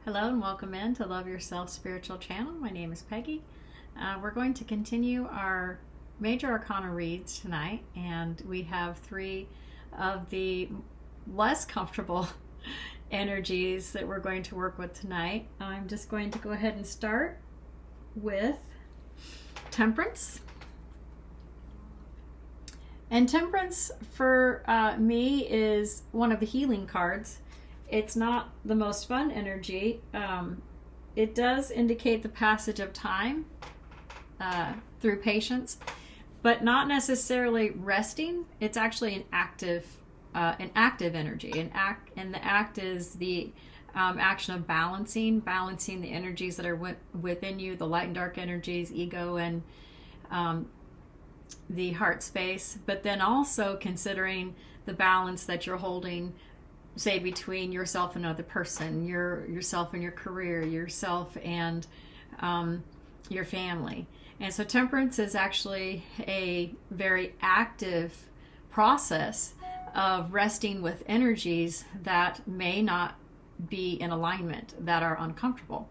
Hello and welcome in to Love Yourself Spiritual Channel. My name is Peggy. We're going to continue our major arcana reads tonight, and we have three of the less comfortable energies that we're going to work with tonight. I'm just going to go ahead and start with Temperance. And Temperance for me is one of the healing cards. It's not the most fun energy. It does indicate the passage of time through patience, but not necessarily resting. It's actually an active energy. And the act is the action of balancing the energies that are within you, the light and dark energies, ego and the heart space, but then also considering the balance that you're holding, say, between yourself and another person, yourself and your career, yourself and your family. And so temperance is actually a very active process of resting with energies that may not be in alignment, that are uncomfortable.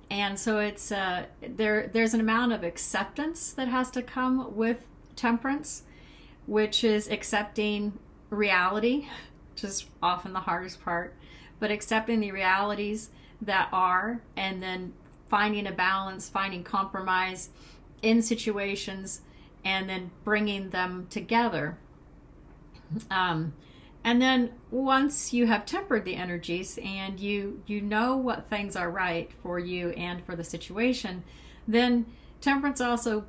And so it's there's an amount of acceptance that has to come with temperance, which is accepting reality, which is often the hardest part, but accepting the realities that are, and then finding a balance, finding compromise in situations, and then bringing them together. And then once you have tempered the energies and you know what things are right for you and for the situation, then temperance also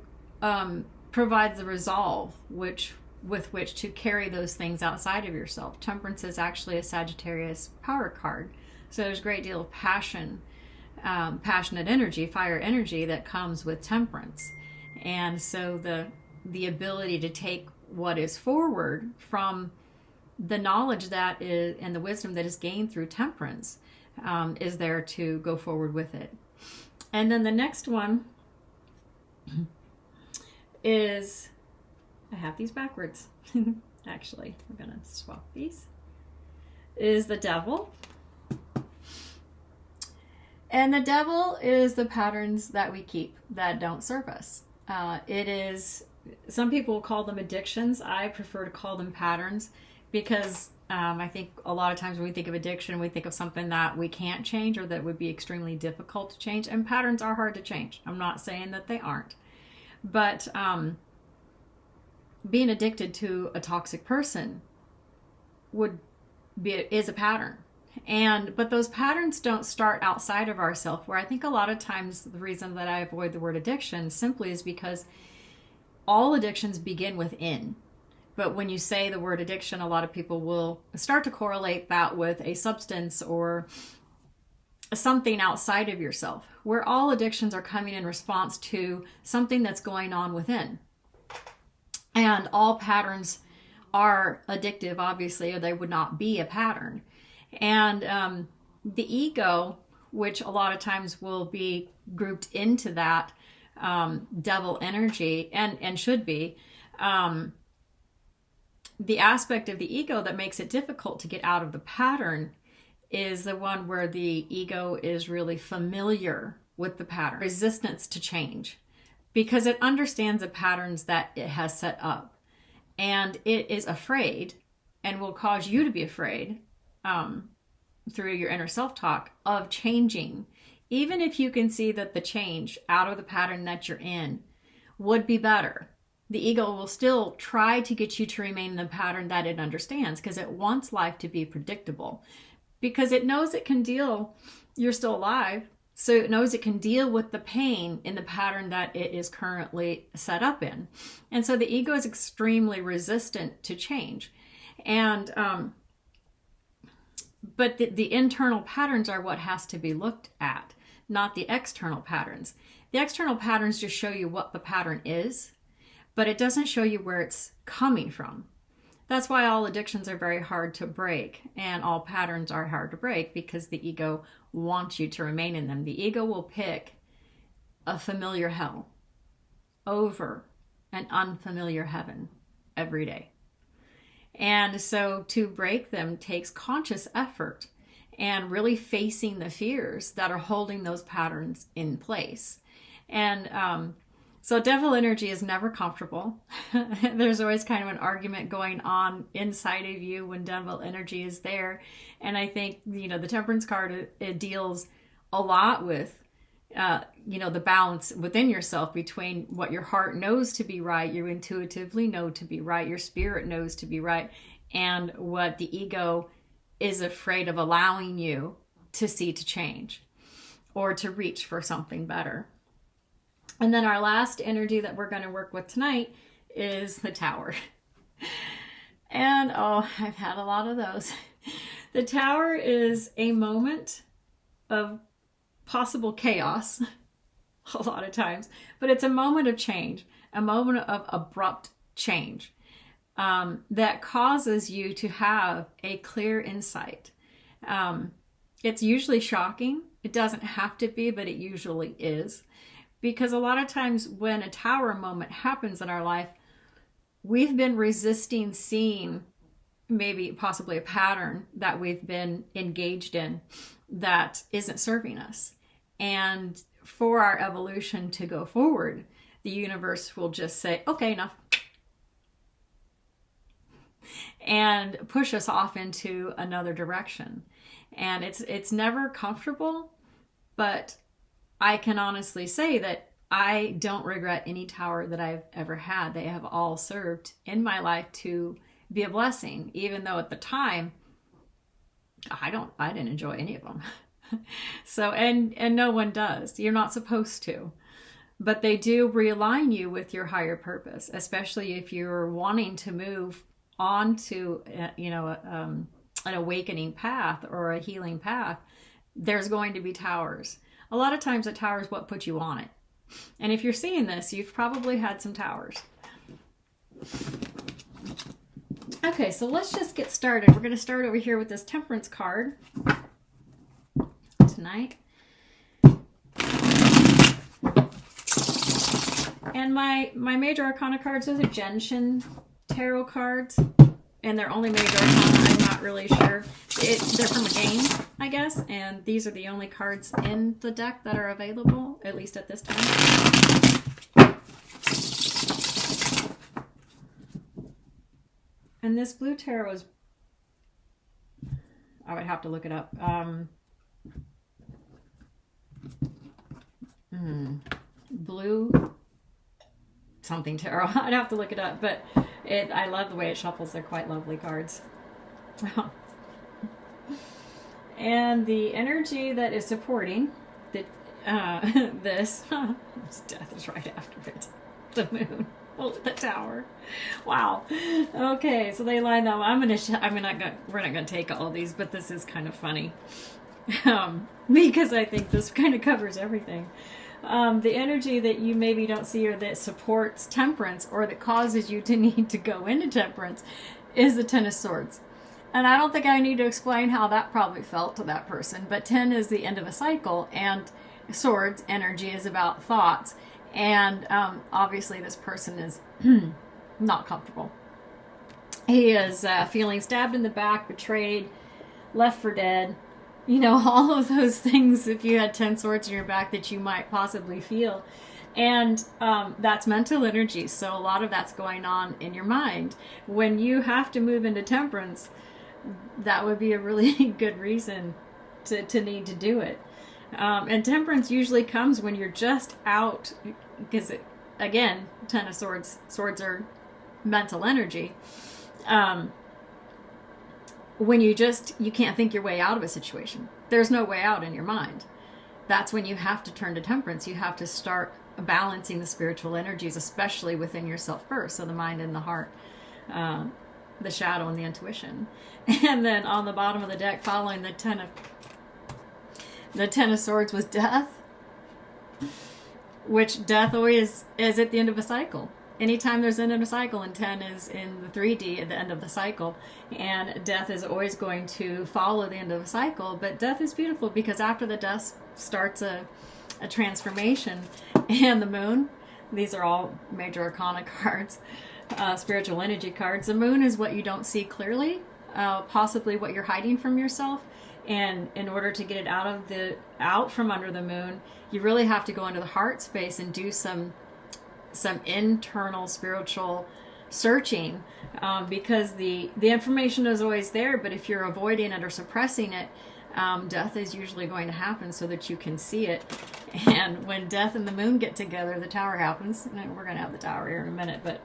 provides the resolve with which to carry those things outside of yourself. Temperance is actually a Sagittarius power card. So there's a great deal of passion, passionate energy, fire energy that comes with temperance. And so the ability to take what is forward from the knowledge that is and the wisdom that is gained through temperance is there to go forward with it. And then the next one is, I have these backwards. Actually, I'm going to swap these. Is the Devil. And the Devil is the patterns that we keep that don't serve us. It is, some people call them addictions. I prefer to call them patterns because I think a lot of times when we think of addiction, we think of something that we can't change or that would be extremely difficult to change. And patterns are hard to change. I'm not saying that they aren't. But being addicted to a toxic person is a pattern. But those patterns don't start outside of ourselves, where I think a lot of times the reason that I avoid the word addiction simply is because all addictions begin within. But when you say the word addiction, a lot of people will start to correlate that with a substance or something outside of yourself, where all addictions are coming in response to something that's going on within. And all patterns are addictive, obviously, or they would not be a pattern. And the ego, which a lot of times will be grouped into that devil energy, and should be, the aspect of the ego that makes it difficult to get out of the pattern is the one where the ego is really familiar with the pattern, resistance to change, because it understands the patterns that it has set up, and it is afraid and will cause you to be afraid through your inner self-talk of changing, even if you can see that the change out of the pattern that you're in would be better. The ego will still try to get you to remain in the pattern that it understands, because it wants life to be predictable, because it knows it can deal, you're still alive, so it knows it can deal with the pain in the pattern that it is currently set up in. And so the ego is extremely resistant to change. And but the internal patterns are what has to be looked at, not the external patterns. The external patterns just show you what the pattern is, but it doesn't show you where it's coming from. That's why all addictions are very hard to break, and all patterns are hard to break, because the ego wants you to remain in them. The ego will pick a familiar hell over an unfamiliar heaven every day. And so to break them takes conscious effort. and really facing the fears that are holding those patterns in place. And so devil energy is never comfortable. There's always kind of an argument going on inside of you when devil energy is there. And I think, the Temperance card, it deals a lot with, the balance within yourself between what your heart knows to be right, you intuitively know to be right, your spirit knows to be right, and what the ego is afraid of allowing you to see to change or to reach for something better. And then our last energy that we're going to work with tonight is the Tower. And I've had a lot of those. The Tower is a moment of possible chaos a lot of times, but it's a moment of change, a moment of abrupt change that causes you to have a clear insight. It's usually shocking. It doesn't have to be, but it usually is. Because a lot of times when a Tower moment happens in our life, we've been resisting seeing maybe possibly a pattern that we've been engaged in that isn't serving us. And for our evolution to go forward, the universe will just say, okay, enough. And push us off into another direction. And it's never comfortable, but I can honestly say that I don't regret any Tower that I've ever had. They have all served in my life to be a blessing, even though at the time I didn't enjoy any of them. So, and no one does. You're not supposed to. But they do realign you with your higher purpose, especially if you're wanting to move on to, an awakening path or a healing path. There's going to be Towers. A lot of times a Tower is what puts you on it. And if you're seeing this, you've probably had some Towers. Okay, so let's just get started. We're going to start over here with this Temperance card tonight. And my major Arcana cards, those are Genshin tarot cards. And they're only major Arcana, I'm not really sure. They're from a game, I guess. And these are the only cards in the deck that are available, at least at this time. And this blue tarot is, I would have to look it up. Blue something tarot. I'd have to look it up, but I love the way it shuffles. They're quite lovely cards. And the energy that is supporting this death is right after it. The moon. Oh, the Tower. Wow. Okay, so they line up. we're not gonna take all of these, but this is kind of funny because I think this kind of covers everything. The energy that you maybe don't see or that supports Temperance or that causes you to need to go into Temperance is the Ten of Swords. And I don't think I need to explain how that probably felt to that person, but 10 is the end of a cycle, and Swords energy is about thoughts. And obviously this person is not comfortable. He is feeling stabbed in the back, betrayed, left for dead. All of those things, if you had 10 swords in your back, that you might possibly feel. And that's mental energy. So a lot of that's going on in your mind. When you have to move into Temperance, that would be a really good reason to need to do it. And Temperance usually comes when you're just out, because again, Ten of Swords are mental energy. When you can't think your way out of a situation. There's no way out in your mind. That's when you have to turn to Temperance. You have to start balancing the spiritual energies, especially within yourself first. So the mind and the heart, the shadow and the intuition. And then on the bottom of the deck, following the Ten of Swords was death, which death always is at the end of a cycle. Anytime there's an end of a cycle, and 10 is in the 3D at the end of the cycle, and death is always going to follow the end of a cycle. But death is beautiful because after the death starts a transformation. And the moon, these are all major Arcana cards, spiritual energy cards. The moon is what you don't see clearly, possibly what you're hiding from yourself. And in order to get it out from under the moon, you really have to go into the heart space and do some internal spiritual searching, because the information is always there, but if you're avoiding it or suppressing it, death is usually going to happen so that you can see it. And when death and the moon get together, the tower happens. And we're going to have the tower here in a minute, but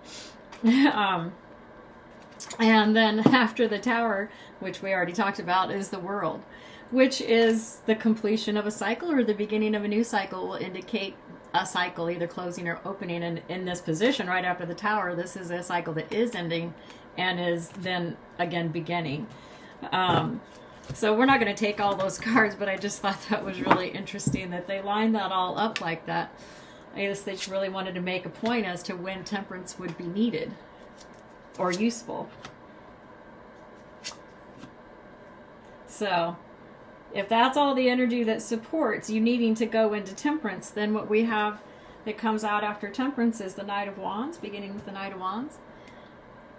and then after the tower, which we already talked about, is the world, which is the completion of a cycle or the beginning of a new cycle. Will indicate a cycle either closing or opening. And in this position right after the tower, this is a cycle that is ending and is then again beginning. So we're not going to take all those cards, but I just thought that was really interesting that they lined that all up like that. I guess they just really wanted to make a point as to when temperance would be needed or useful. So if that's all the energy that supports you needing to go into temperance, then what we have that comes out after temperance is the Knight of Wands, beginning with the Knight of Wands.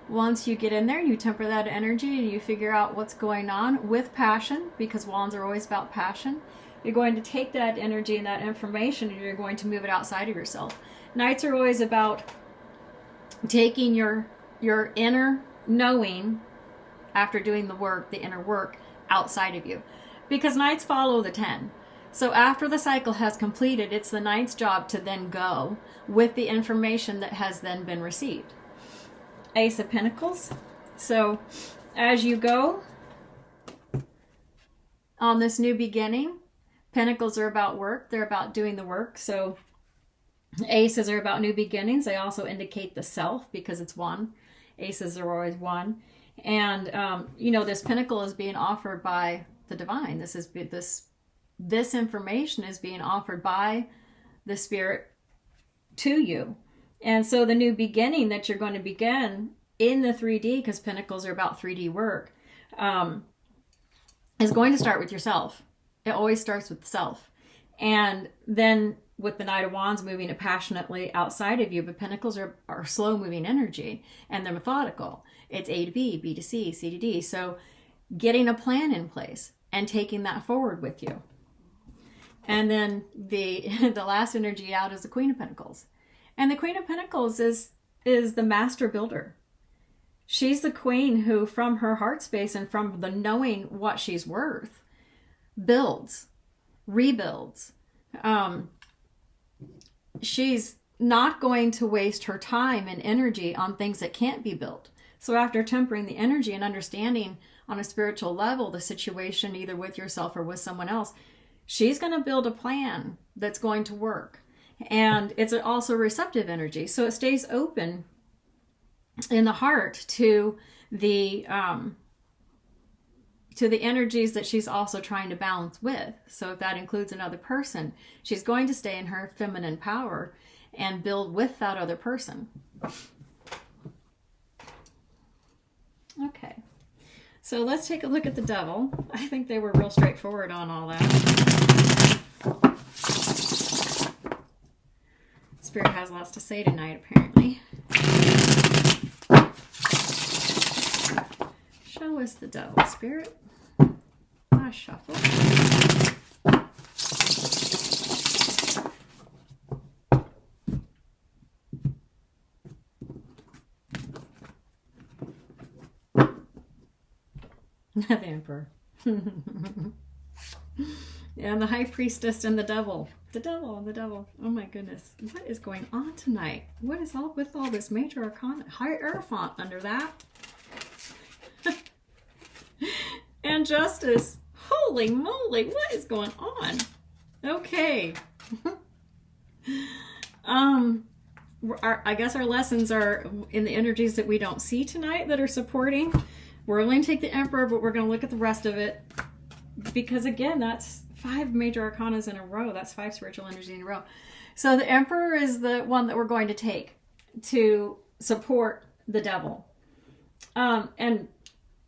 Once you get in there and you temper that energy and you figure out what's going on with passion, because wands are always about passion, you're going to take that energy and that information and you're going to move it outside of yourself. Knights are always about taking your inner knowing after doing the work, the inner work, outside of you. Because Knights follow the 10. So after the cycle has completed, it's the Knight's job to then go with the information that has then been received. Ace of Pentacles. So as you go on this new beginning, Pentacles are about work. They're about doing the work. So Aces are about new beginnings. They also indicate the self because it's one. Aces are always one. And, this Pentacle is being offered by the divine. This information is being offered by the Spirit to you. And so the new beginning that you're going to begin in the 3D, because Pentacles are about 3D work, is going to start with yourself. It always starts with the self. And then with the Knight of Wands moving it passionately outside of you, but Pentacles are slow moving energy and they're methodical. It's A to B, B to C, C to D. So getting a plan in place and taking that forward with you. And then the last energy out is the Queen of Pentacles. And the Queen of Pentacles is the master builder. She's the queen who, from her heart space and from the knowing what she's worth, builds, rebuilds. She's not going to waste her time and energy on things that can't be built. So after tempering the energy and understanding on a spiritual level the situation either with yourself or with someone else, she's going to build a plan that's going to work. And it's also receptive energy. So it stays open in the heart to the energies that she's also trying to balance with. So if that includes another person, she's going to stay in her feminine power and build with that other person. Okay. So let's take a look at the Devil. I think they were real straightforward on all that. Spirit has lots to say tonight, apparently. Show us the Devil, Spirit. I shuffle. The Emperor. And the High Priestess and the Devil. The Devil. Oh my goodness. What is going on tonight? What is all with all this Major Arcana? Hierophant under that. And Justice. Holy moly, what is going on? Okay. I guess our lessons are in the energies that we don't see tonight that are supporting. We're only going to take the Emperor, but we're going to look at the rest of it. Because again, that's 5 Major Arcanas in a row. That's 5 spiritual energies in a row. So the Emperor is the one that we're going to take to support the Devil. And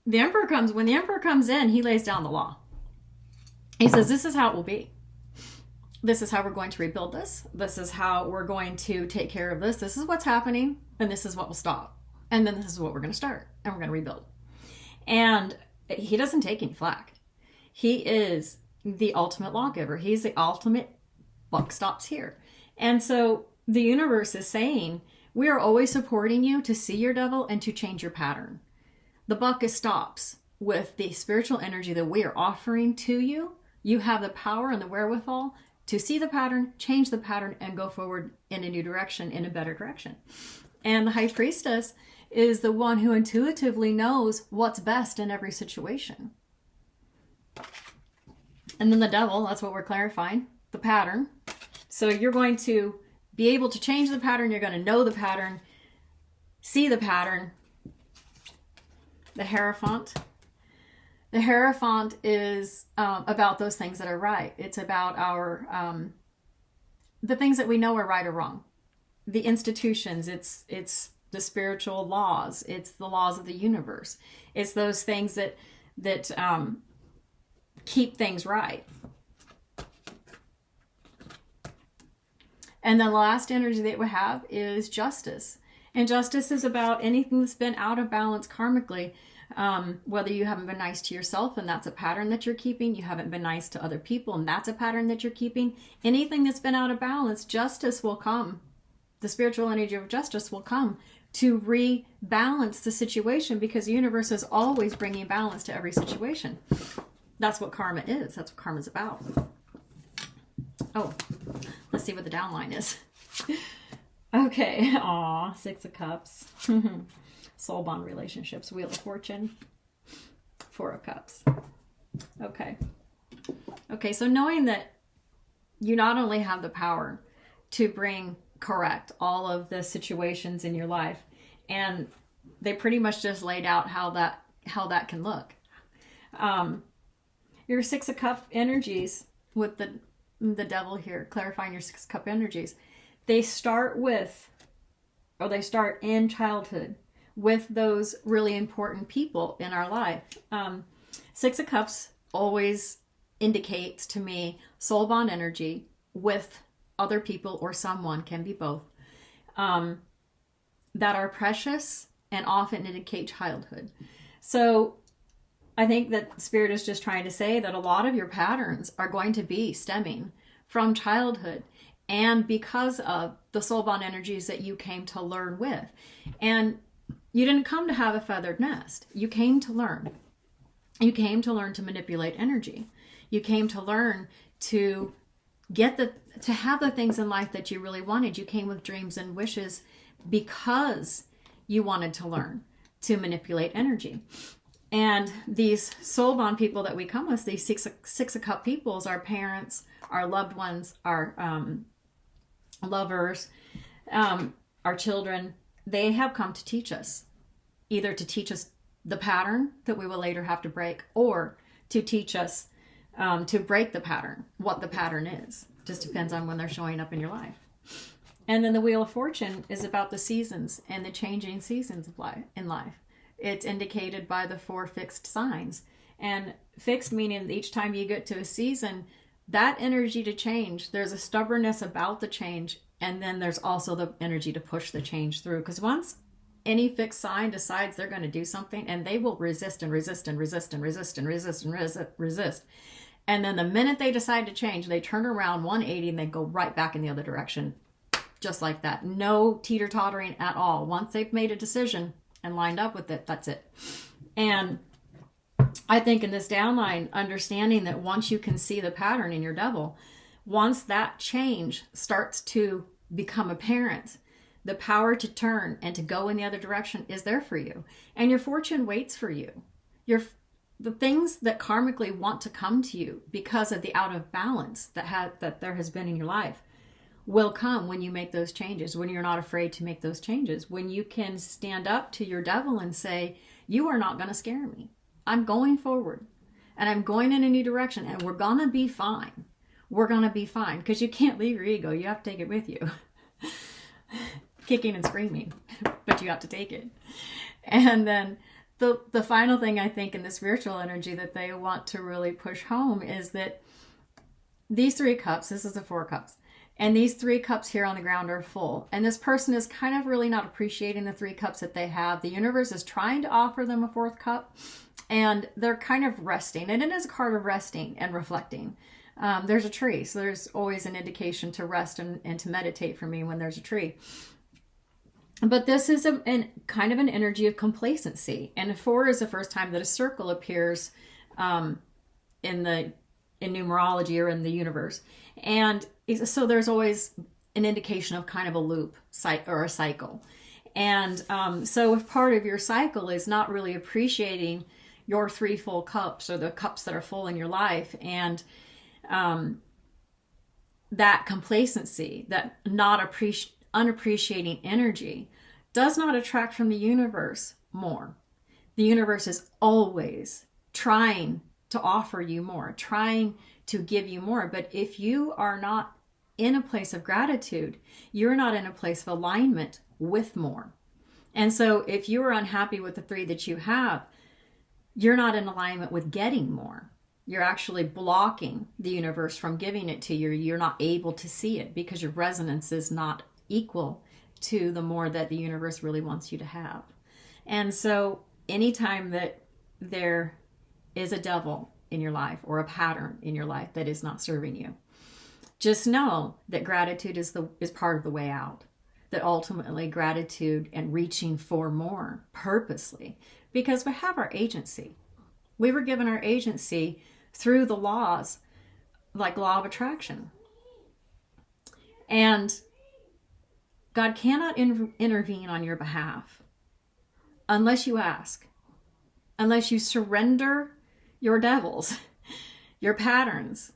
the Emperor when the Emperor comes in, he lays down the law. He says, this is how it will be. This is how we're going to rebuild this. This is how we're going to take care of this. This is what's happening. And this is what will stop. And then this is what we're going to start. And we're going to rebuild. And he doesn't take any flack. He is the ultimate lawgiver. He's the ultimate buck stops here. And so the universe is saying, we are always supporting you to see your devil and to change your pattern. The buck stops with the spiritual energy that we are offering to you. You have the power and the wherewithal to see the pattern, change the pattern, and go forward in a new direction, in a better direction. And the high priestess is the one who intuitively knows what's best in every situation. And then the devil, that's what we're clarifying, the pattern. So you're going to be able to change the pattern. You're going to know the pattern, see the pattern. The Hierophant. The Hierophant is about those things that are right. It's about our the things that we know are right or wrong. The institutions. It's the spiritual laws. It's the laws of the universe. It's those things that keep things right. And the last energy that we have is justice. And justice is about anything that's been out of balance karmically. Whether you haven't been nice to yourself and that's a pattern that you're keeping, you haven't been nice to other people and that's a pattern that you're keeping. Anything that's been out of balance, justice will come. The spiritual energy of justice will come to rebalance the situation, because the universe is always bringing balance to every situation. That's what karma is. That's what karma's about. Oh, let's see what the downline is. Okay. Aw, Six of Cups. Soul bond relationships. Wheel of Fortune. Four of Cups. Okay. Okay, so knowing that you not only have the power to correct all of the situations in your life, and they pretty much just laid out how that can look. Your Six of Cup energies with the devil here, clarifying your Six of Cup energies. They start in childhood with those really important people in our life. Six of Cups always indicates to me soul bond energy with other people or someone, can be both, that are precious and often indicate childhood. So I think that Spirit is just trying to say that a lot of your patterns are going to be stemming from childhood, and because of the soul bond energies that you came to learn with. And you didn't come to have a feathered nest. You came to learn. You came to learn to manipulate energy. You came to learn to to have the things in life that you really wanted. You came with dreams and wishes because you wanted to learn to manipulate energy. And these soul bond people that we come with, these six of cup peoples, our parents, our loved ones, our lovers, our children, they have come to teach us, either to teach us the pattern that we will later have to break, or to teach us to break the pattern, what the pattern is. Just depends on when they're showing up in your life. And then the Wheel of Fortune is about the seasons and the changing seasons of life in life. It's indicated by the 4 fixed signs. And fixed meaning that each time you get to a season, that energy to change, there's a stubbornness about the change, and then there's also the energy to push the change through. Because once any fixed sign decides they're going to do something, and they will resist and resist and resist and resist and resist and resist. And then the minute they decide to change, they turn around 180 and they go right back in the other direction. Just like that. No teeter-tottering at all. Once they've made a decision and lined up with it, that's it. And I think in this downline, understanding that once you can see the pattern in your devil, once that change starts to become apparent, the power to turn and to go in the other direction is there for you. And your fortune waits for you. The things that karmically want to come to you because of the out of balance that there has been in your life will come when you make those changes, when you're not afraid to make those changes, when you can stand up to your devil and say, you are not going to scare me. I'm going forward and I'm going in a new direction, and we're going to be fine. We're going to be fine, because you can't leave your ego. You have to take it with you. Kicking and screaming, but you have to take it. And then the final thing I think in the spiritual energy that they want to really push home is that these 3 cups, this is the 4 cups, and these 3 cups here on the ground are full. And this person is kind of really not appreciating the 3 cups that they have. The universe is trying to offer them a 4th cup, And they're kind of resting. And it is a card of resting and reflecting. There's a tree. So there's always an indication to rest and to meditate for me when there's a tree. But this is kind of an energy of complacency. And 4 is the first time that a circle appears in numerology or in the universe. And so there's always an indication of kind of a loop or a cycle. And so if part of your cycle is not really appreciating your 3 full cups, or the cups that are full in your life, and that complacency, that unappreciating energy does not attract from the universe more. The universe is always trying to offer you more, trying to give you more. But if you are not in a place of gratitude, you're not in a place of alignment with more. And so if you are unhappy with the 3 that you have, you're not in alignment with getting more. You're actually blocking the universe from giving it to you. You're not able to see it because your resonance is not equal to the more that the universe really wants you to have. And so anytime that there is a devil in your life or a pattern in your life that is not serving you, just know that gratitude is part of the way out. That ultimately gratitude and reaching for more purposely, because we have our agency. We were given our agency through the laws, like law of attraction. And God cannot intervene on your behalf unless you ask, unless you surrender your devils, your patterns,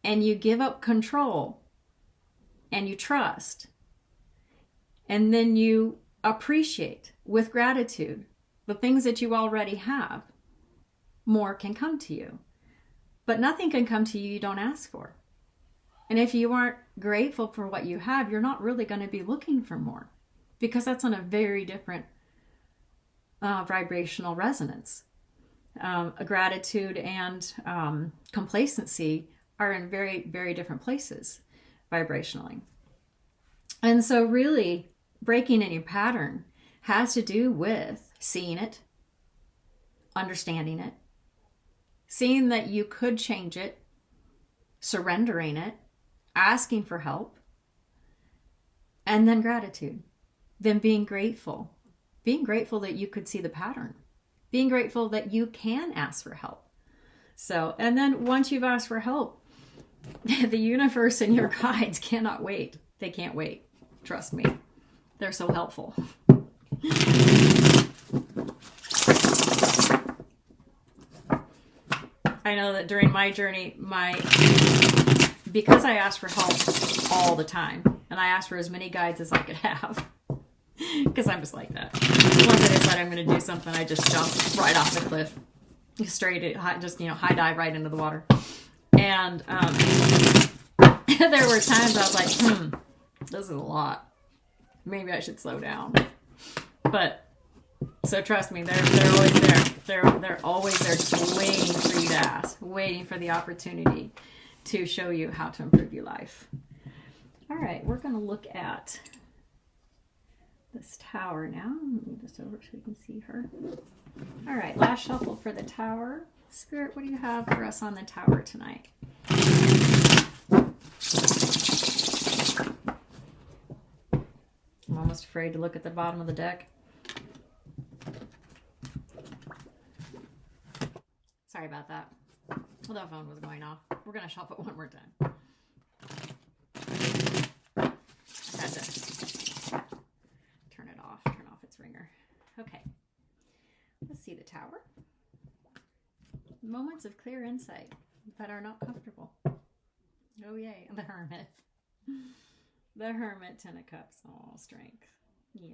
and you give up control and you trust, and then you appreciate with gratitude the things that you already have. More can come to you, but nothing can come to you don't ask for. And if you aren't grateful for what you have, you're not really going to be looking for more, because that's on a very different vibrational resonance. Gratitude and complacency are in very, very different places vibrationally. And so really breaking any pattern has to do with seeing it, understanding it, seeing that you could change it, surrendering it, asking for help, and then gratitude. Then being grateful that you could see the pattern, being grateful that you can ask for help. So, and then once you've asked for help, the universe and your guides cannot wait. They can't wait. Trust me. They're so helpful. I know that during my journey, because I asked for help all the time, and I asked for as many guides as I could have, because I'm just like that. Once I decide I'm going to do something, I just jump right off the cliff, high dive right into the water. And there were times I was like, this is a lot. Maybe I should slow down. But so trust me, they're always there. They're always there, just waiting for you to ask, waiting for the opportunity to show you how to improve your life. All right, we're going to look at this tower now. Move this over so you can see her. All right, last shuffle for the tower. Spirit, what do you have for us on the tower tonight? I'm almost afraid to look at the bottom of the deck. Sorry about that. Well, that phone was going off. We're going to shuffle it one more time. I had to turn off its ringer. Okay. Let's see the tower. Moments of clear insight that are not comfortable. Oh, yay. The Hermit. The Hermit, 10 of Cups. Oh, strength. Yeah.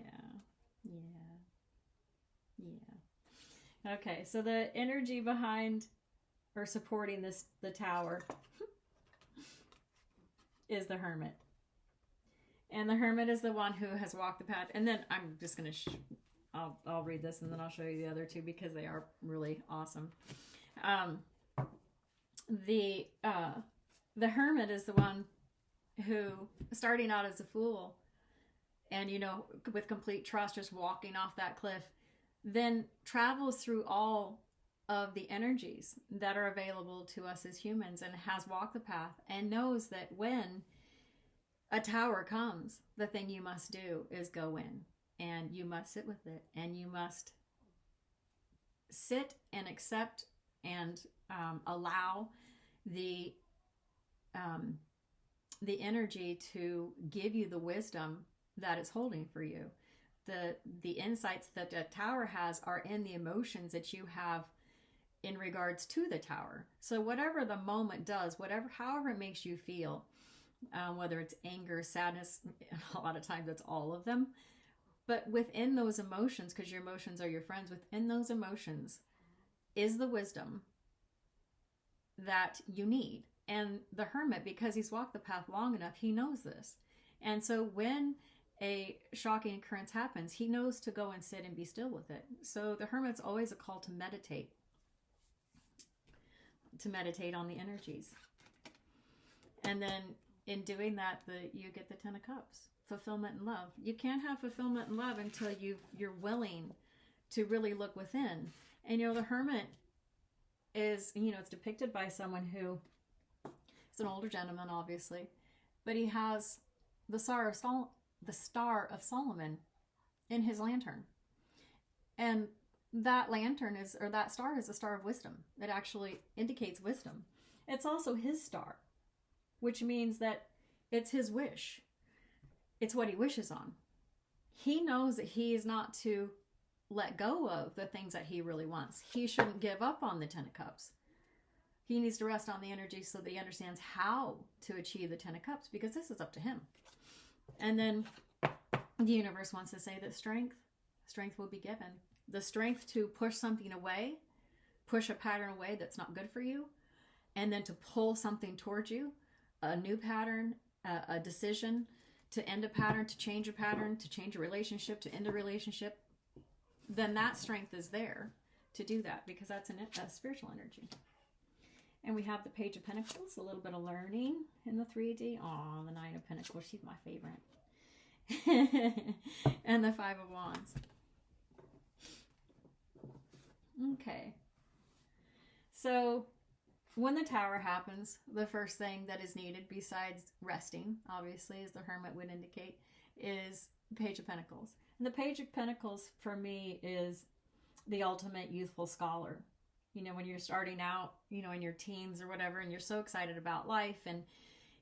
Okay, so the energy behind or supporting the tower is the Hermit. And the Hermit is the one who has walked the path. And then I'm just going to, I'll read this and then I'll show you the other two because they are really awesome. The Hermit is the one who, starting out as a fool and, with complete trust, just walking off that cliff, then travels through all of the energies that are available to us as humans and has walked the path and knows that when a tower comes, the thing you must do is go in and you must sit with it and you must sit and accept and allow the energy to give you the wisdom that it's holding for you. The insights that the tower has are in the emotions that you have in regards to the tower. So whatever the moment does, however it makes you feel, whether it's anger, sadness, a lot of times it's all of them. But within those emotions, because your emotions are your friends, within those emotions is the wisdom that you need. And the hermit, because he's walked the path long enough, he knows this. And so when a shocking occurrence happens, he knows to go and sit and be still with it. So the hermit's always a call to meditate on the energies. And then in doing that, you get the Ten of Cups, fulfillment and love. You can't have fulfillment and love until you're willing to really look within. And the hermit is, it's depicted by someone who is an older gentleman, obviously, but he has the Star of Solomon in his lantern. And that lantern that star is a star of wisdom. It actually indicates wisdom. It's also his star, which means that it's his wish. It's what he wishes on. He knows that he is not to let go of the things that he really wants. He shouldn't give up on the Ten of Cups. He needs to rest on the energy so that he understands how to achieve the Ten of Cups, because this is up to him. And then the universe wants to say that strength will be given. The strength to push something away, push a pattern away that's not good for you, and then to pull something towards you, a new pattern, a decision, to end a pattern, to change a relationship, to end a relationship, then that strength is there to do that, because that's a spiritual energy. And we have the Page of Pentacles, a little bit of learning in the 3D. Oh, the Nine of Pentacles, she's my favorite. And the Five of Wands. Okay. So when the tower happens, the first thing that is needed, besides resting, obviously, as the hermit would indicate, is Page of Pentacles. And the Page of Pentacles, for me, is the ultimate youthful scholar. When you're starting out, in your teens or whatever, and you're so excited about life and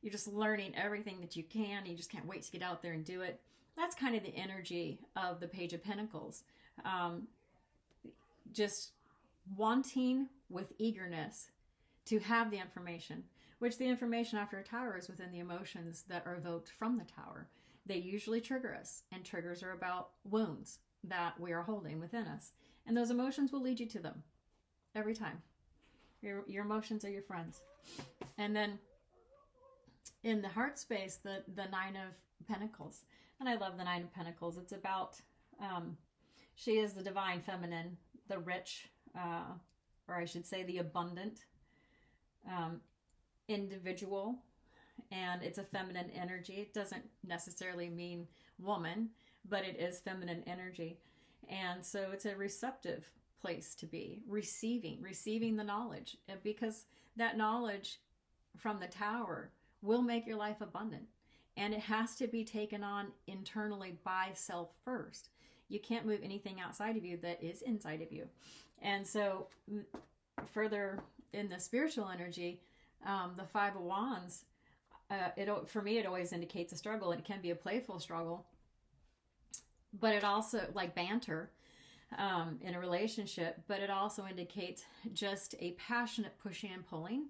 you're just learning everything that you can, you just can't wait to get out there and do it. That's kind of the energy of the Page of Pentacles. Just wanting with eagerness to have the information, which the information after a tower is within the emotions that are evoked from the tower. They usually trigger us, and triggers are about wounds that we are holding within us. And those emotions will lead you to them every time. Your emotions are your friends. And then in the heart space, the Nine of Pentacles. And I love the Nine of Pentacles. It's about, she is the divine feminine, the rich, or I should say the abundant individual. And it's a feminine energy. It doesn't necessarily mean woman, but it is feminine energy. And so it's a receptive place to be, receiving the knowledge, because that knowledge from the tower will make your life abundant. And it has to be taken on internally by self first. You can't move anything outside of you that is inside of you. And so further in the spiritual energy, the Five of Wands, for me, it always indicates a struggle. It can be a playful struggle, but it also, like banter in a relationship, but it also indicates just a passionate pushing and pulling.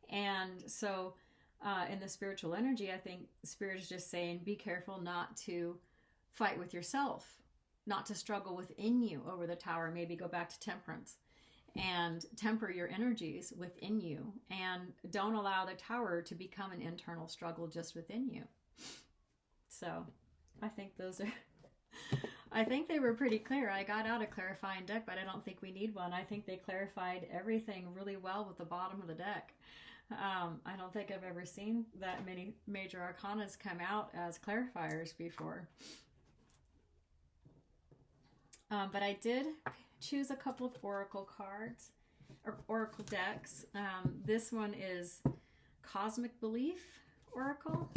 And so in the spiritual energy, I think Spirit is just saying, be careful not to fight with yourself, not to struggle within you over the tower. Maybe go back to Temperance and temper your energies within you, and don't allow the tower to become an internal struggle just within you. So I think I think they were pretty clear. I got out a clarifying deck, but I don't think we need one. I think they clarified everything really well with the bottom of the deck. I don't think I've ever seen that many major arcanas come out as clarifiers before. But I did choose a couple of oracle cards, or oracle decks. This one is Cosmic Belief Oracle.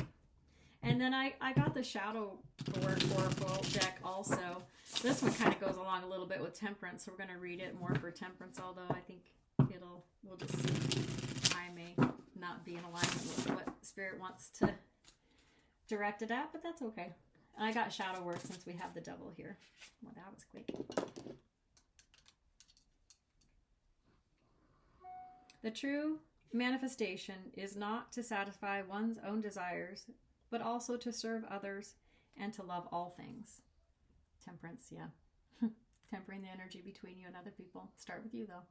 And then I got the Shadow Board Oracle deck also. This one kind of goes along a little bit with Temperance, so we're going to read it more for Temperance, although I think we'll just see. I may not be in alignment with what Spirit wants to direct it at, but that's okay. And I got Shadow Work since we have the Devil here. Well, that was quick. The true manifestation is not to satisfy one's own desires, but also to serve others and to love all things. Temperance, yeah. Tempering the energy between you and other people. Start with you, though.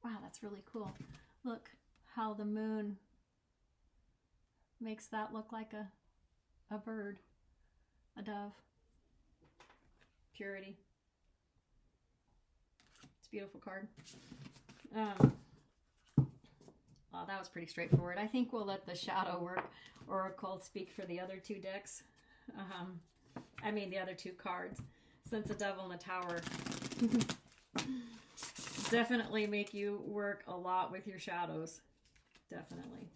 Wow, that's really cool. Look how the moon makes that look like a bird, a dove. Purity. It's a beautiful card. Well, that was pretty straightforward. I think we'll let the Shadow Work Oracle speak for the other two decks. The other two cards. Since the Devil and the Tower definitely make you work a lot with your shadows. Definitely.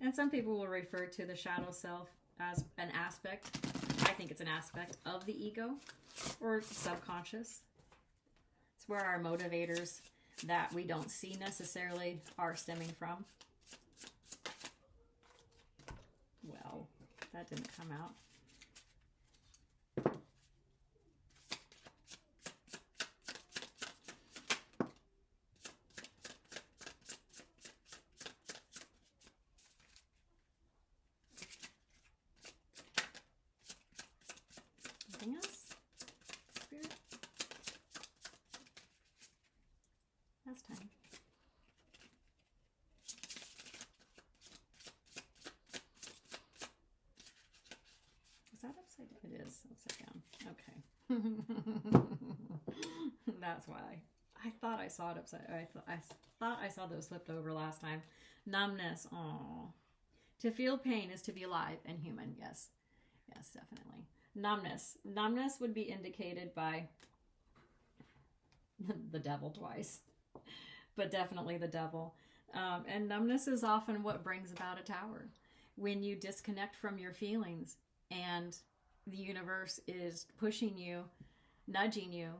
And some people will refer to the shadow self as an aspect. I think it's an aspect of the ego or subconscious. It's where our motivators that we don't see necessarily are stemming from. Well, that didn't come out. Anything else? Spirit? Last time. Is that upside down? It is upside down. Okay. That's why. I thought I saw it upside. I thought I saw those flipped over last time. Numbness. Oh, to feel pain is to be alive and human. Yes, yes, definitely. Numbness. Numbness would be indicated by the devil twice, but definitely the devil. And numbness is often what brings about a tower. When you disconnect from your feelings and the universe is pushing you, nudging you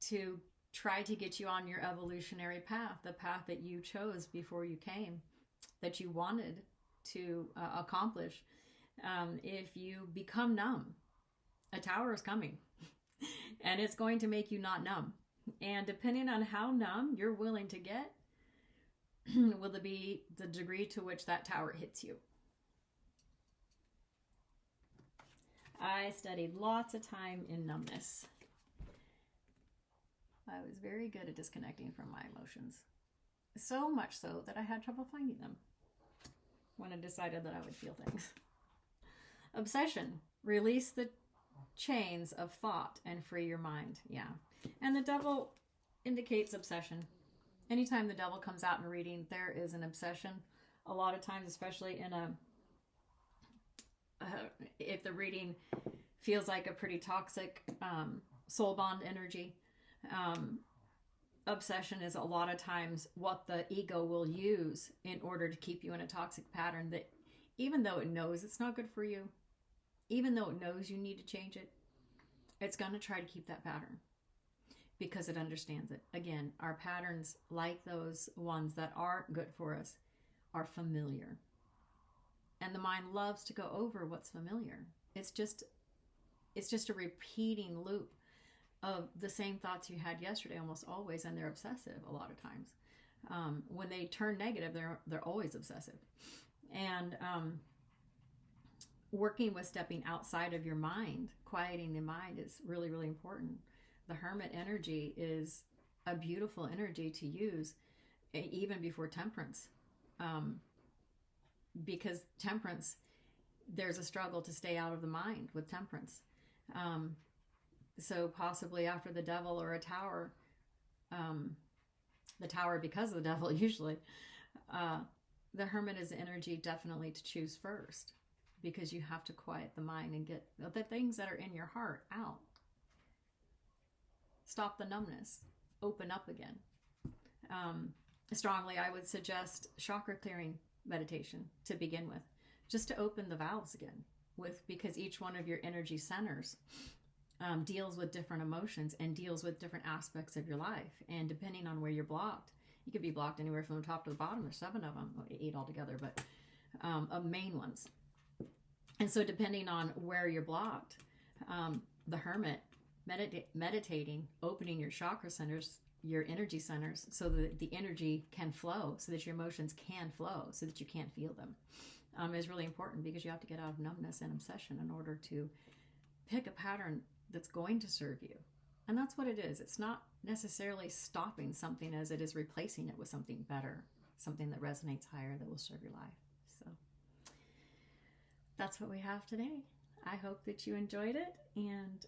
to try to get you on your evolutionary path, the path that you chose before you came, that you wanted to accomplish. If you become numb, a tower is coming and it's going to make you not numb. And depending on how numb you're willing to get, will it be the degree to which that tower hits you. I studied lots of time in numbness. I was very good at disconnecting from my emotions. So much so that I had trouble finding them when I decided that I would feel things. Obsession. Release the chains of thought and free your mind. Yeah. And the devil indicates obsession. Anytime the devil comes out in a reading, there is an obsession. A lot of times, especially in if the reading feels like a pretty toxic soul bond energy, obsession is a lot of times what the ego will use in order to keep you in a toxic pattern that even though it knows it's not good for you, even though it knows you need to change it, it's going to try to keep that pattern because it understands it. Again, our patterns, like those ones that aren't good for us, are familiar. And the mind loves to go over what's familiar. It's just a repeating loop of the same thoughts you had yesterday almost always, and they're obsessive a lot of times. When they turn negative, they're always obsessive. And working with stepping outside of your mind, quieting the mind is really, really important. The hermit energy is a beautiful energy to use even before temperance. Because temperance, there's a struggle to stay out of the mind with temperance. So possibly after the devil or a tower, the tower because of the devil usually, the hermit is energy definitely to choose first, because you have to quiet the mind and get the things that are in your heart out. stop the numbness, open up again. Strongly, I would suggest chakra clearing meditation to begin with, just to open the valves again, because each one of your energy centers deals with different emotions and deals with different aspects of your life. And depending on where you're blocked, you could be blocked anywhere from the top to the bottom. There's 7 of them, 8 altogether, but main ones. And so depending on where you're blocked, the hermit, meditating, opening your chakra centers, your energy centers, so that the energy can flow, so that your emotions can flow, so that you can't feel them, is really important, because you have to get out of numbness and obsession in order to pick a pattern that's going to serve you. And that's what it is. It's not necessarily stopping something as it is replacing it with something better, something that resonates higher, that will serve your life. So that's what we have today. I hope that you enjoyed it. And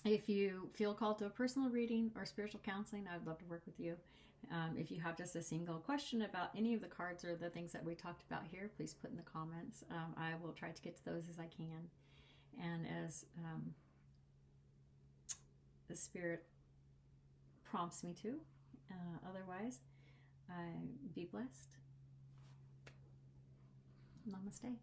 if you feel called to a personal reading or spiritual counseling, I'd love to work with you. If you have just a single question about any of the cards or the things that we talked about here, please put in the comments. I will try to get to those as I can. And as the Spirit prompts me to. Otherwise, be blessed. Namaste.